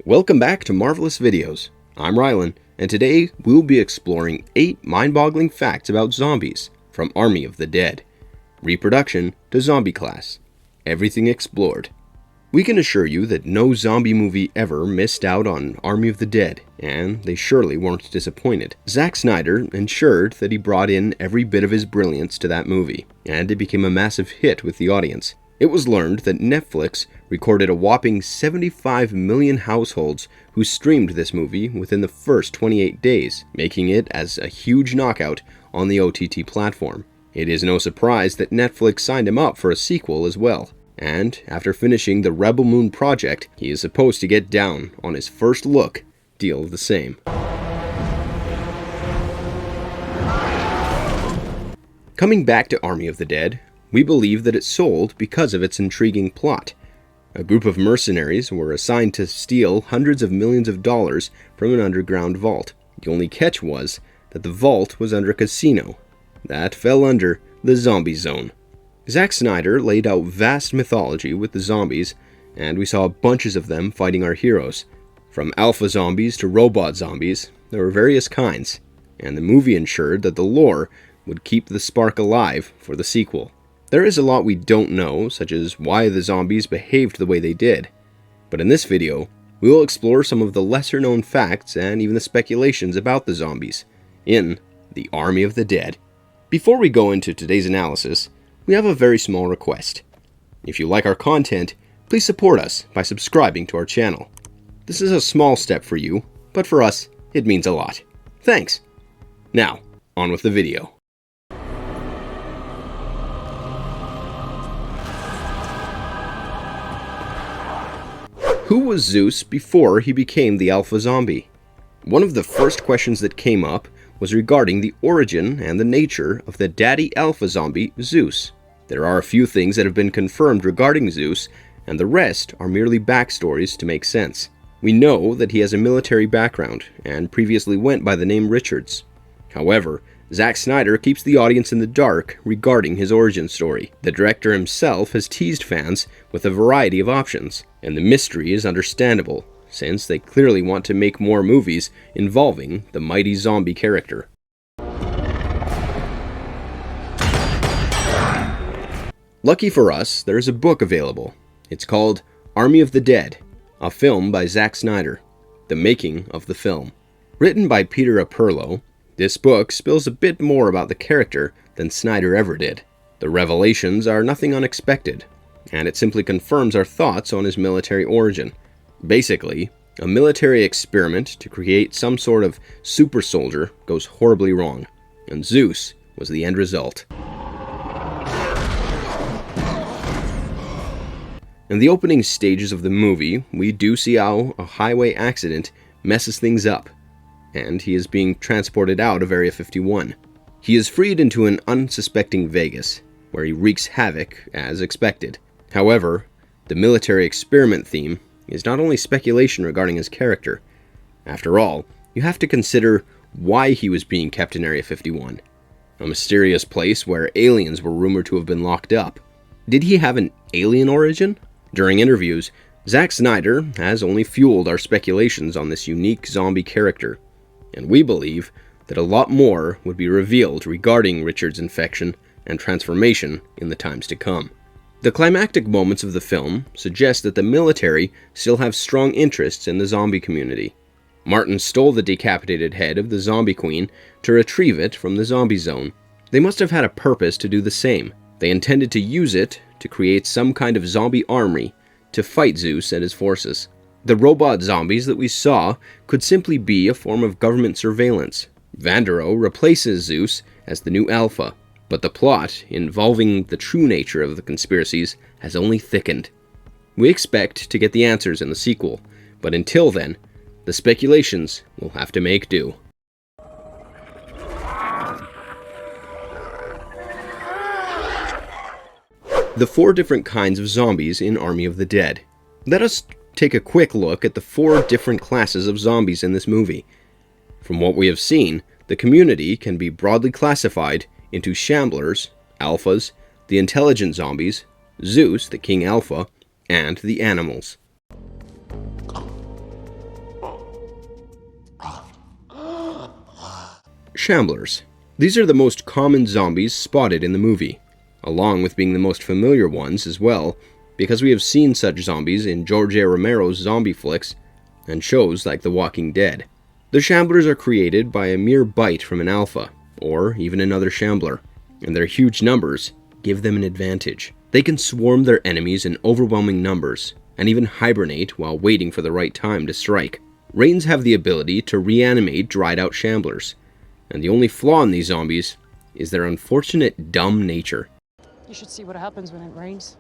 Welcome back to Marvelous Videos. I'm Rylan, and today we'll be exploring 8 mind-boggling facts about zombies, from Army of the Dead. Reproduction to zombie class. Everything explored. We can assure you that no zombie movie ever missed out on Army of the Dead, and they surely weren't disappointed. Zack Snyder ensured that he brought in every bit of his brilliance to that movie, and it became a massive hit with the audience. It was learned that Netflix recorded a whopping 75 million households who streamed this movie within the first 28 days, making it as a huge knockout on the OTT platform. It is no surprise that Netflix signed him up for a sequel as well. And after finishing the Rebel Moon project, he is supposed to get down on his first look deal of the same. Coming back to Army of the Dead, we believe that it sold because of its intriguing plot. A group of mercenaries were assigned to steal hundreds of millions of dollars from an underground vault. The only catch was that the vault was under a casino that fell under the zombie zone. Zack Snyder laid out vast mythology with the zombies, and we saw bunches of them fighting our heroes. From alpha zombies to robot zombies, there were various kinds, and the movie ensured that the lore would keep the spark alive for the sequel. There is a lot we don't know, such as why the zombies behaved the way they did. But in this video, we will explore some of the lesser known facts and even the speculations about the zombies in the Army of the Dead. Before we go into today's analysis, we have a very small request. If you like our content, please support us by subscribing to our channel. This is a small step for you, but for us, it means a lot. Thanks! Now, on with the video. Who was Zeus before he became the alpha zombie? One of the first questions that came up was regarding the origin and the nature of the daddy alpha zombie, Zeus. There are a few things that have been confirmed regarding Zeus, and the rest are merely backstories to make sense. We know that he has a military background, and previously went by the name Richards. However, Zack Snyder keeps the audience in the dark regarding his origin story. The director himself has teased fans with a variety of options, and the mystery is understandable, since they clearly want to make more movies involving the mighty zombie character. Lucky for us, there is a book available. It's called Army of the Dead, a film by Zack Snyder, the making of the film. Written by Peter Apurlo, this book spills a bit more about the character than Snyder ever did. The revelations are nothing unexpected, and it simply confirms our thoughts on his military origin. Basically, a military experiment to create some sort of super soldier goes horribly wrong, and Zeus was the end result. In the opening stages of the movie, we do see how a highway accident messes things up, and he is being transported out of Area 51. He is freed into an unsuspecting Vegas, where he wreaks havoc as expected. However, the military experiment theme is not only speculation regarding his character. After all, you have to consider why he was being kept in Area 51, a mysterious place where aliens were rumored to have been locked up. Did he have an alien origin? During interviews, Zack Snyder has only fueled our speculations on this unique zombie character, and we believe that a lot more would be revealed regarding Richard's infection and transformation in the times to come. The climactic moments of the film suggest that the military still have strong interests in the zombie community. Martin stole the decapitated head of the zombie queen to retrieve it from the zombie zone. They must have had a purpose to do the same. They intended to use it to create some kind of zombie army to fight Zeus and his forces. The robot zombies that we saw could simply be a form of government surveillance. Vandero replaces Zeus as the new alpha, but the plot involving the true nature of the conspiracies has only thickened. We expect to get the answers in the sequel, but until then, the speculations will have to make do. The 4 different kinds of zombies in Army of the Dead. Let us take a quick look at the 4 different classes of zombies in this movie. From what we have seen, the community can be broadly classified into shamblers, alphas, the intelligent zombies, Zeus, the king alpha, and the animals. Shamblers. These are the most common zombies spotted in the movie, along with being the most familiar ones as well, because we have seen such zombies in George A. Romero's zombie flicks and shows like The Walking Dead. The Shamblers are created by a mere bite from an alpha, or even another Shambler, and their huge numbers give them an advantage. They can swarm their enemies in overwhelming numbers, and even hibernate while waiting for the right time to strike. Rains have the ability to reanimate dried out Shamblers, and the only flaw in these zombies is their unfortunate dumb nature. You should see what happens when it rains.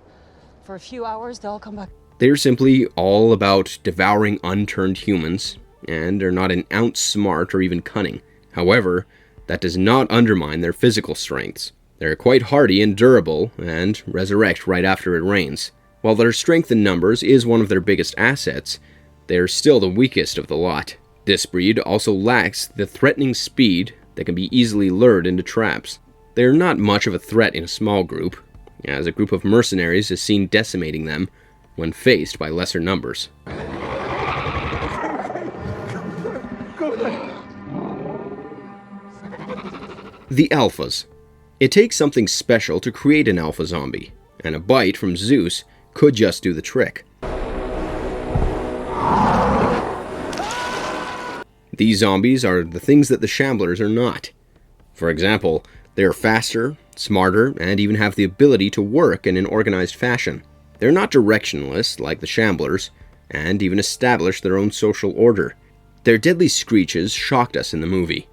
For a few hours, they'll come back. They are simply all about devouring unturned humans, and are not an ounce smart or even cunning. However, that does not undermine their physical strengths. They are quite hardy and durable, and resurrect right after it rains. While their strength in numbers is one of their biggest assets, they are still the weakest of the lot. This breed also lacks the threatening speed that can be easily lured into traps. They are not much of a threat in a small group, as a group of mercenaries is seen decimating them when faced by lesser numbers. The Alphas. It takes something special to create an alpha zombie, and a bite from Zeus could just do the trick. These zombies are the things that the Shamblers are not. For example, they are faster, smarter, and even have the ability to work in an organized fashion. They're not directionless like the Shamblers, and even establish their own social order. Their deadly screeches shocked us in the movie.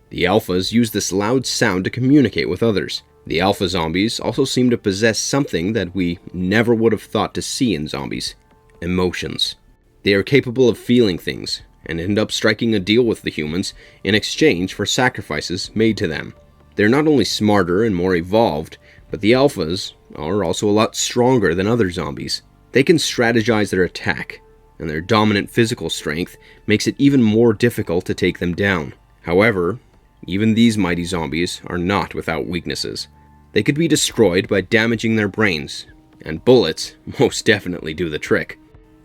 The Alphas use this loud sound to communicate with others. The Alpha zombies also seem to possess something that we never would have thought to see in zombies: emotions. They are capable of feeling things, and end up striking a deal with the humans in exchange for sacrifices made to them. They're not only smarter and more evolved, but the Alphas are also a lot stronger than other zombies. They can strategize their attack, and their dominant physical strength makes it even more difficult to take them down. However, even these mighty zombies are not without weaknesses. They could be destroyed by damaging their brains, and bullets most definitely do the trick.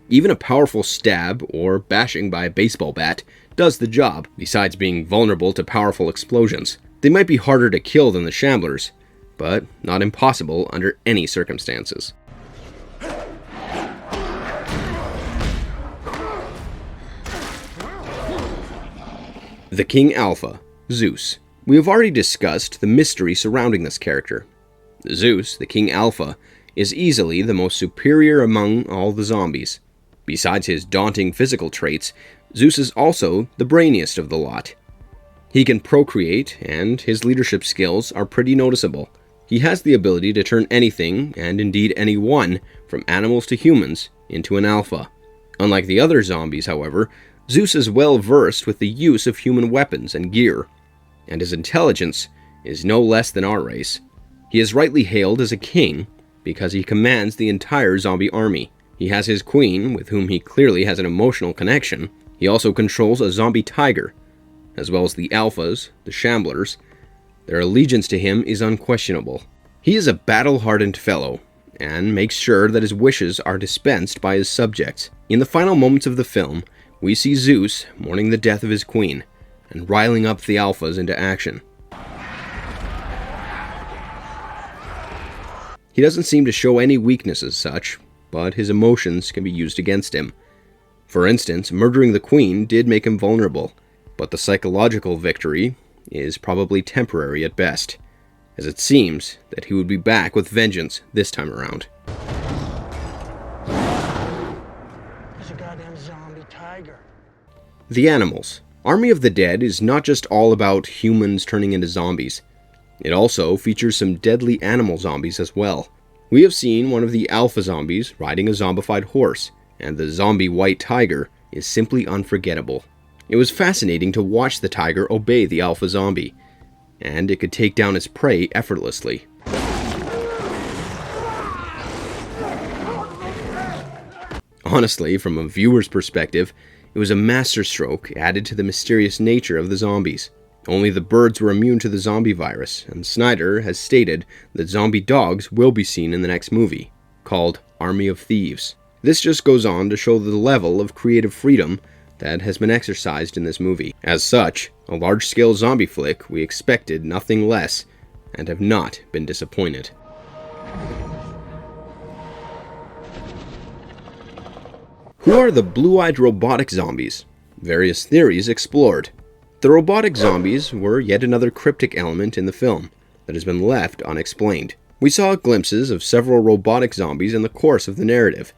Even a powerful stab or bashing by a baseball bat does the job, besides being vulnerable to powerful explosions. They might be harder to kill than the Shamblers, but not impossible under any circumstances. The King Alpha, Zeus. We have already discussed the mystery surrounding this character. Zeus, the King Alpha, is easily the most superior among all the zombies. Besides his daunting physical traits, Zeus is also the brainiest of the lot. He can procreate, and his leadership skills are pretty noticeable. He has the ability to turn anything, and indeed anyone, from animals to humans, into an alpha. Unlike the other zombies, however, Zeus is well versed with the use of human weapons and gear, and his intelligence is no less than our race. He is rightly hailed as a king because he commands the entire zombie army. He has his queen, with whom he clearly has an emotional connection. He also controls a zombie tiger, as well as the Alphas, the Shamblers. Their allegiance to him is unquestionable. He is a battle-hardened fellow, and makes sure that his wishes are dispensed by his subjects. In the final moments of the film, we see Zeus mourning the death of his queen, and riling up the Alphas into action. He doesn't seem to show any weakness as such, but his emotions can be used against him. For instance, murdering the queen did make him vulnerable, but the psychological victory is probably temporary at best, as it seems that he would be back with vengeance this time around. There's a goddamn zombie tiger. The animals. Army of the Dead is not just all about humans turning into zombies. It also features some deadly animal zombies as well. We have seen one of the alpha zombies riding a zombified horse, and the zombie white tiger is simply unforgettable. It was fascinating to watch the tiger obey the alpha zombie, and it could take down its prey effortlessly. Honestly, from a viewer's perspective, it was a masterstroke added to the mysterious nature of the zombies. Only the birds were immune to the zombie virus, and Snyder has stated that zombie dogs will be seen in the next movie, called Army of Thieves. This just goes on to show the level of creative freedom that has been exercised in this movie. As such, a large-scale zombie flick, we expected nothing less and have not been disappointed. Who are the blue-eyed robotic zombies? Various theories explored. The robotic zombies were yet another cryptic element in the film that has been left unexplained. We saw glimpses of several robotic zombies in the course of the narrative,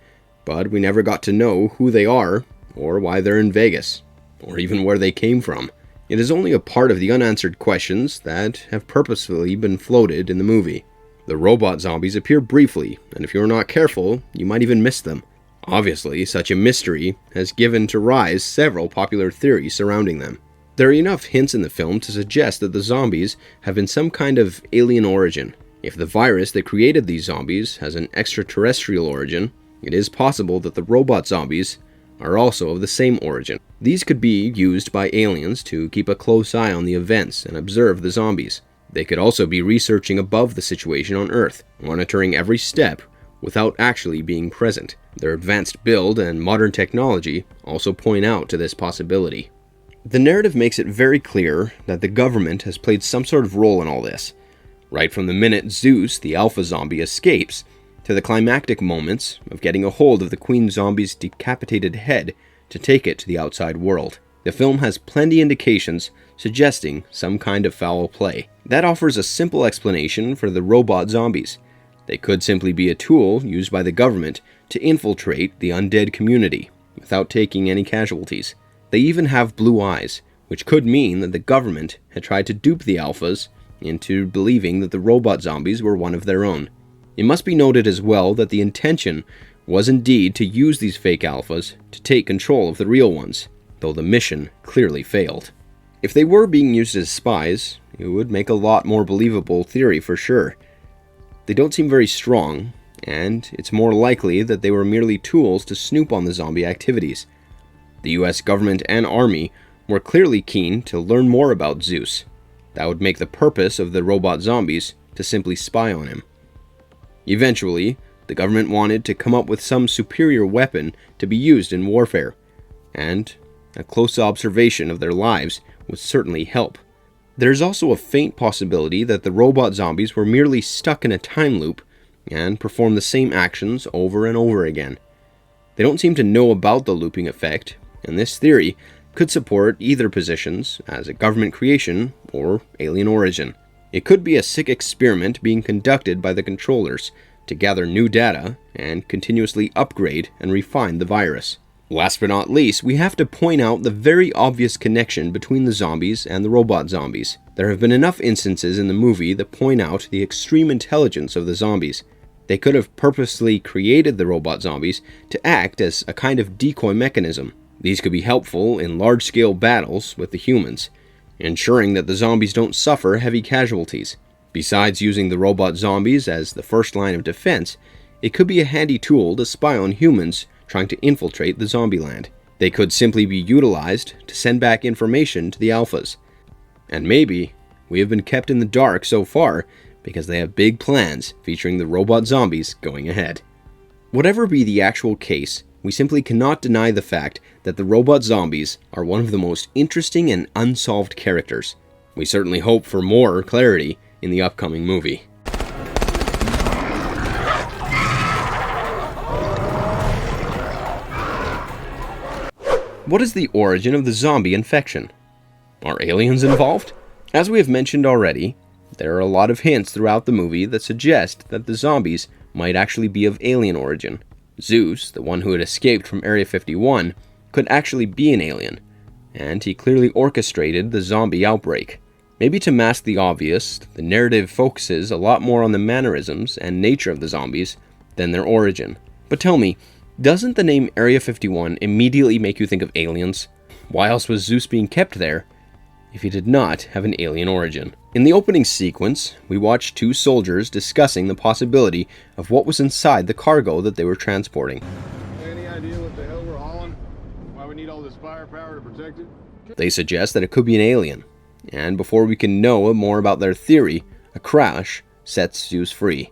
but we never got to know who they are, or why they're in Vegas, or even where they came from. It is only a part of the unanswered questions that have purposefully been floated in the movie. The robot zombies appear briefly, and if you're not careful, you might even miss them. Obviously, such a mystery has given to rise several popular theories surrounding them. There are enough hints in the film to suggest that the zombies have been some kind of alien origin. If the virus that created these zombies has an extraterrestrial origin, it is possible that the robot zombies are also of the same origin. These could be used by aliens to keep a close eye on the events and observe the zombies. They could also be researching above the situation on Earth, monitoring every step without actually being present. Their advanced build and modern technology also point out to this possibility. The narrative makes it very clear that the government has played some sort of role in all this, right from the minute Zeus, the alpha zombie, escapes, to the climactic moments of getting a hold of the queen zombie's decapitated head to take it to the outside world. The film has plenty indications suggesting some kind of foul play. That offers a simple explanation for the robot zombies. They could simply be a tool used by the government to infiltrate the undead community without taking any casualties. They even have blue eyes, which could mean that the government had tried to dupe the alphas into believing that the robot zombies were one of their own. It must be noted as well that the intention was indeed to use these fake alphas to take control of the real ones, though the mission clearly failed. If they were being used as spies, it would make a lot more believable theory for sure. They don't seem very strong, and it's more likely that they were merely tools to snoop on the zombie activities. The US government and army were clearly keen to learn more about Zeus. That would make the purpose of the robot zombies to simply spy on him. Eventually, the government wanted to come up with some superior weapon to be used in warfare, and a close observation of their lives would certainly help. There's also a faint possibility that the robot zombies were merely stuck in a time loop and perform the same actions over and over again. They don't seem to know about the looping effect, and this theory could support either positions as a government creation or alien origin. It could be a sick experiment being conducted by the controllers to gather new data and continuously upgrade and refine the virus. Last but not least, we have to point out the very obvious connection between the zombies and the robot zombies. There have been enough instances in the movie that point out the extreme intelligence of the zombies. They could have purposely created the robot zombies to act as a kind of decoy mechanism. These could be helpful in large-scale battles with the humans, ensuring that the zombies don't suffer heavy casualties. Besides using the robot zombies as the first line of defense, it could be a handy tool to spy on humans trying to infiltrate the zombie land. They could simply be utilized to send back information to the alphas. And maybe we have been kept in the dark so far because they have big plans featuring the robot zombies going ahead. Whatever be the actual case, we simply cannot deny the fact that the robot zombies are one of the most interesting and unsolved characters. We certainly hope for more clarity in the upcoming movie. What is the origin of the zombie infection? Are aliens involved? As we have mentioned already, there are a lot of hints throughout the movie that suggest that the zombies might actually be of alien origin. Zeus, the one who had escaped from Area 51, could actually be an alien, and he clearly orchestrated the zombie outbreak. Maybe to mask the obvious, the narrative focuses a lot more on the mannerisms and nature of the zombies than their origin. But tell me, doesn't the name Area 51 immediately make you think of aliens? Why else was Zeus being kept there if he did not have an alien origin? In the opening sequence, we watch two soldiers discussing the possibility of what was inside the cargo that they were transporting. Any idea what the hell we're hauling? Why we need all this firepower to protect it? They suggest that it could be an alien, and before we can know more about their theory, a crash sets Zeus free.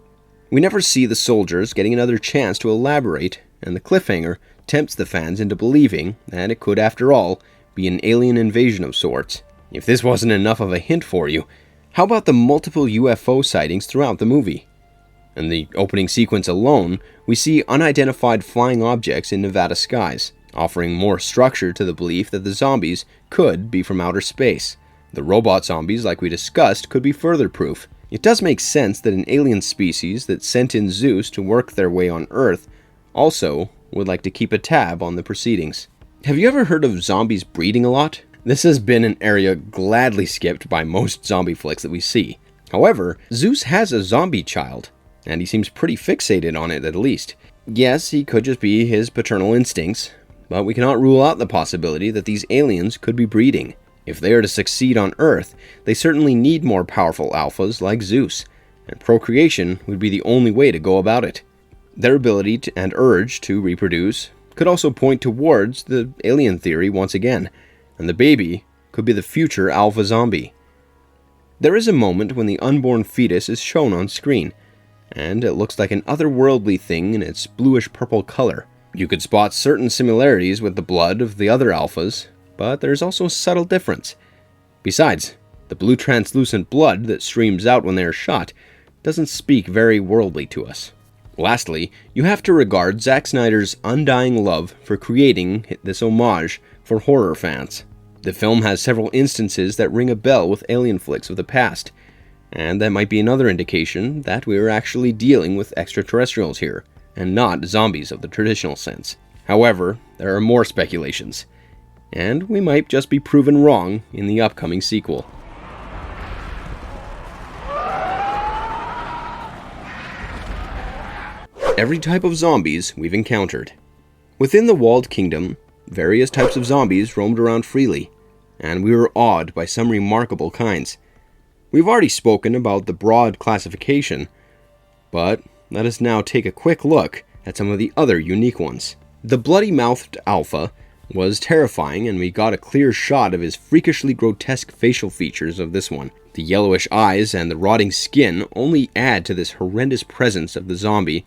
We never see the soldiers getting another chance to elaborate and the cliffhanger tempts the fans into believing that it could, after all, be an alien invasion of sorts. If this wasn't enough of a hint for you, how about the multiple UFO sightings throughout the movie? In the opening sequence alone, we see unidentified flying objects in Nevada skies, offering more structure to the belief that the zombies could be from outer space. The robot zombies, like we discussed, could be further proof. It does make sense that an alien species that sent in Zeus to work their way on Earth also would like to keep a tab on the proceedings. Have you ever heard of zombies breeding a lot? This has been an area gladly skipped by most zombie flicks that we see. However, Zeus has a zombie child, and he seems pretty fixated on it at least. Yes, he could just be his paternal instincts, but we cannot rule out the possibility that these aliens could be breeding. If they are to succeed on Earth, they certainly need more powerful alphas like Zeus, and procreation would be the only way to go about it. Their ability and urge to reproduce could also point towards the alien theory once again, and the baby could be the future alpha zombie. There is a moment when the unborn fetus is shown on screen, and it looks like an otherworldly thing in its bluish-purple color. You could spot certain similarities with the blood of the other alphas, but there's also a subtle difference. Besides, the blue translucent blood that streams out when they are shot doesn't speak very worldly to us. Lastly, you have to regard Zack Snyder's undying love for creating this homage for horror fans. The film has several instances that ring a bell with alien flicks of the past, and that might be another indication that we are actually dealing with extraterrestrials here, and not zombies of the traditional sense. However, there are more speculations, and we might just be proven wrong in the upcoming sequel. Every type of zombies we've encountered. Within the walled kingdom, various types of zombies roamed around freely, and we were awed by some remarkable kinds. We've already spoken about the broad classification, but let us now take a quick look at some of the other unique ones. The bloody-mouthed alpha was terrifying, and we got a clear shot of his freakishly grotesque facial features of this one. The yellowish eyes and the rotting skin only add to this horrendous presence of the zombie,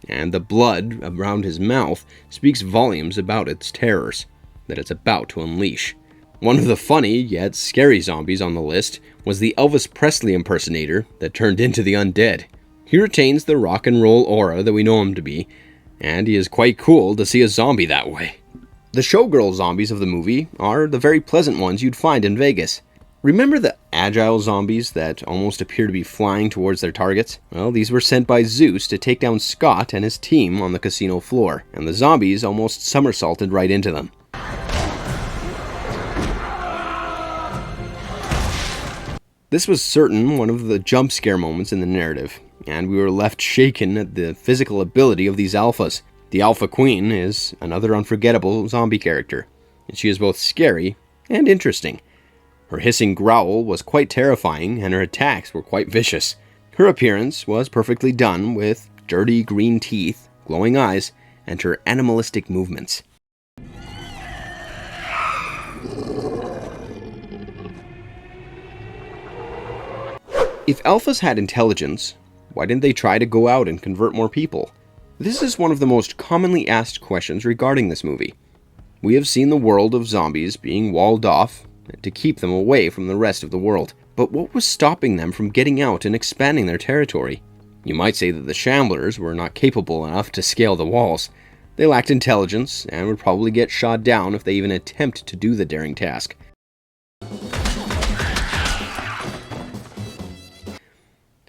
and the blood around his mouth speaks volumes about its terrors that it's about to unleash. One of the funny yet scary zombies on the list was the Elvis Presley impersonator that turned into the undead. He retains the rock and roll aura that we know him to be, and he is quite cool to see a zombie that way. The showgirl zombies of the movie are the very pleasant ones you'd find in Vegas. Remember the agile zombies that almost appear to be flying towards their targets? Well, these were sent by Zeus to take down Scott and his team on the casino floor, and the zombies almost somersaulted right into them. This was certain one of the jump scare moments in the narrative, and we were left shaken at the physical ability of these alphas. The Alpha Queen is another unforgettable zombie character, and she is both scary and interesting. Her hissing growl was quite terrifying, and her attacks were quite vicious. Her appearance was perfectly done with dirty green teeth, glowing eyes, and her animalistic movements. If alphas had intelligence, why didn't they try to go out and convert more people? This is one of the most commonly asked questions regarding this movie. We have seen the world of zombies being walled off to keep them away from the rest of the world, but what was stopping them from getting out and expanding their territory? You might say that the Shamblers were not capable enough to scale the walls. They lacked intelligence and would probably get shot down if they even attempt to do the daring task.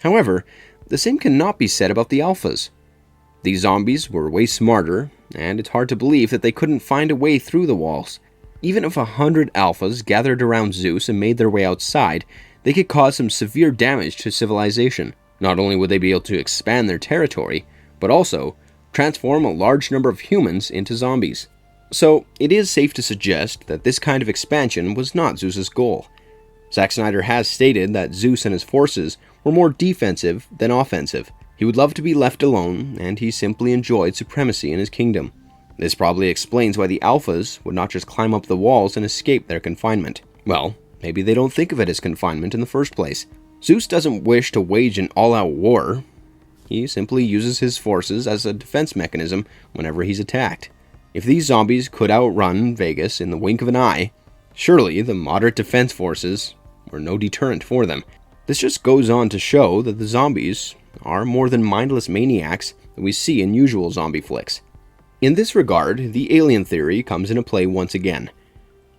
However, the same cannot be said about the alphas. These zombies were way smarter, and it's hard to believe that they couldn't find a way through the walls. Even if 100 alphas gathered around Zeus and made their way outside, they could cause some severe damage to civilization. Not only would they be able to expand their territory, but also transform a large number of humans into zombies. So, it is safe to suggest that this kind of expansion was not Zeus's goal. Zack Snyder has stated that Zeus and his forces were more defensive than offensive. He would love to be left alone, and he simply enjoyed supremacy in his kingdom. This probably explains why the alphas would not just climb up the walls and escape their confinement. Well, maybe they don't think of it as confinement in the first place. Zeus doesn't wish to wage an all-out war. he simply uses his forces as a defense mechanism whenever he's attacked. If these zombies could outrun Vegas in the wink of an eye, surely the moderate defense forces were no deterrent for them. This just goes on to show that the zombies are more than mindless maniacs that we see in usual zombie flicks. In this regard, the alien theory comes into play once again.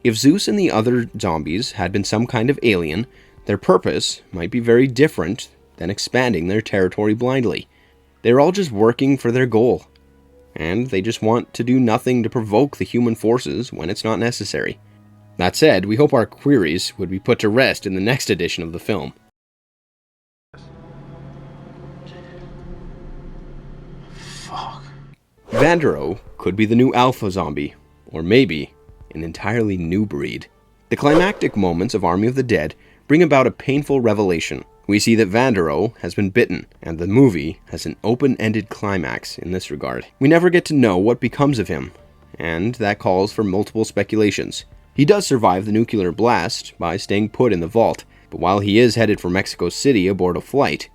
If Zeus and the other zombies had been some kind of alien, their purpose might be very different than expanding their territory blindly. They're all just working for their goal, and they just want to do nothing to provoke the human forces when it's not necessary. That said, we hope our queries would be put to rest in the next edition of the film. Fuck. Vandero could be the new alpha zombie, or maybe an entirely new breed. The climactic moments of Army of the Dead bring about a painful revelation. We see that Vandero has been bitten, and the movie has an open-ended climax in this regard. We never get to know what becomes of him, and that calls for multiple speculations. He does survive the nuclear blast by staying put in the vault, but while he is headed for Mexico City aboard a flight,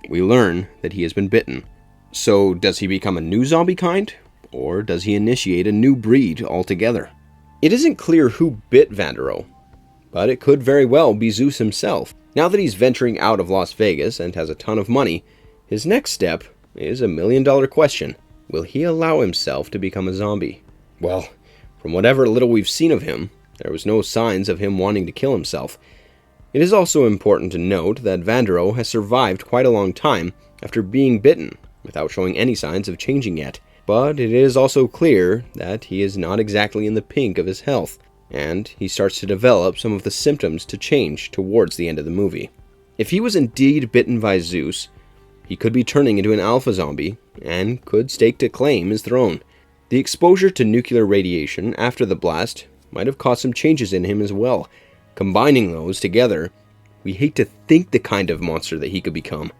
we learn that he has been bitten. So does he become a new zombie kind, or does he initiate a new breed altogether? It isn't clear who bit Vandero, but it could very well be Zeus himself. Now that he's venturing out of Las Vegas and has a ton of money, his next step is $1 million question. Will he allow himself to become a zombie? Well, from whatever little we've seen of him, there was no signs of him wanting to kill himself. It is also important to note that Vandero has survived quite a long time after being bitten, without showing any signs of changing yet. But it is also clear that he is not exactly in the pink of his health, and he starts to develop some of the symptoms to change towards the end of the movie. If he was indeed bitten by Zeus, he could be turning into an alpha zombie, and could stake to claim his throne. The exposure to nuclear radiation after the blast might have caused some changes in him as well. Combining those together, we hate to think the kind of monster that he could become.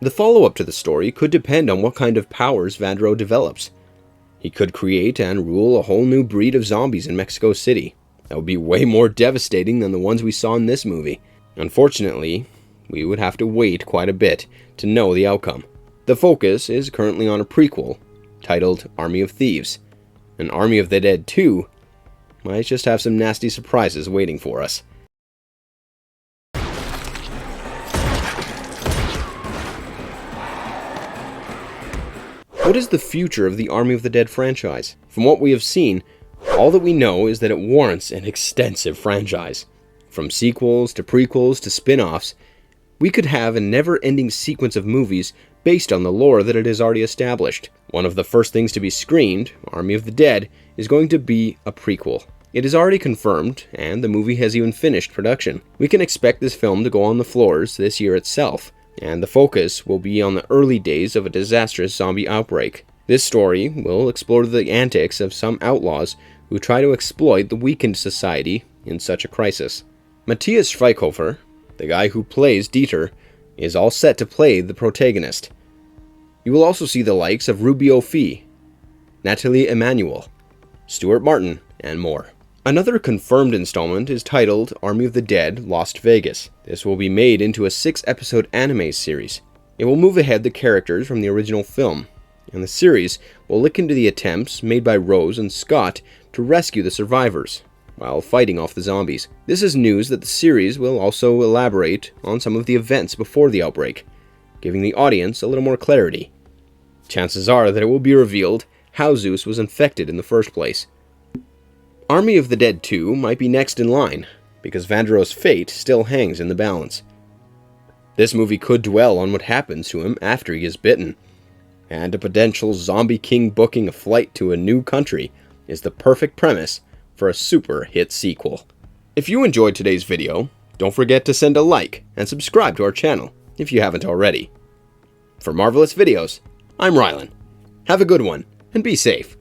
The follow-up to the story could depend on what kind of powers Vandero develops. He could create and rule a whole new breed of zombies in Mexico City. That would be way more devastating than the ones we saw in this movie. Unfortunately, we would have to wait quite a bit to know the outcome. The focus is currently on a prequel titled Army of Thieves, and Army of the Dead 2 might just have some nasty surprises waiting for us. What is the future of the Army of the Dead franchise? From what we have seen, all that we know is that it warrants an extensive franchise. From sequels to prequels to spin-offs, we could have a never-ending sequence of movies based on the lore that it has already established. One of the first things to be screened, Army of the Dead, is going to be a prequel. It is already confirmed, and the movie has even finished production. We can expect this film to go on the floors this year itself, and the focus will be on the early days of a disastrous zombie outbreak. This story will explore the antics of some outlaws who try to exploit the weakened society in such a crisis. Matthias Schweighöfer, the guy who plays Dieter, is all set to play the protagonist. You will also see the likes of Rubio Fee, Nathalie Emmanuel, Stuart Martin, and more. Another confirmed installment is titled Army of the Dead Lost Vegas. This will be made into a 6-episode anime series. It will move ahead the characters from the original film, and the series will look into the attempts made by Rose and Scott to rescue the survivors while fighting off the zombies. This is news that the series will also elaborate on some of the events before the outbreak, giving the audience a little more clarity. Chances are that it will be revealed how Zeus was infected in the first place. Army of the Dead 2 might be next in line, because Vandero's fate still hangs in the balance. This movie could dwell on what happens to him after he is bitten, and a potential zombie king booking a flight to a new country is the perfect premise for a super hit sequel. If you enjoyed today's video, don't forget to send a like and subscribe to our channel if you haven't already. For Marvelous Videos, I'm Rylan. Have a good one, and be safe.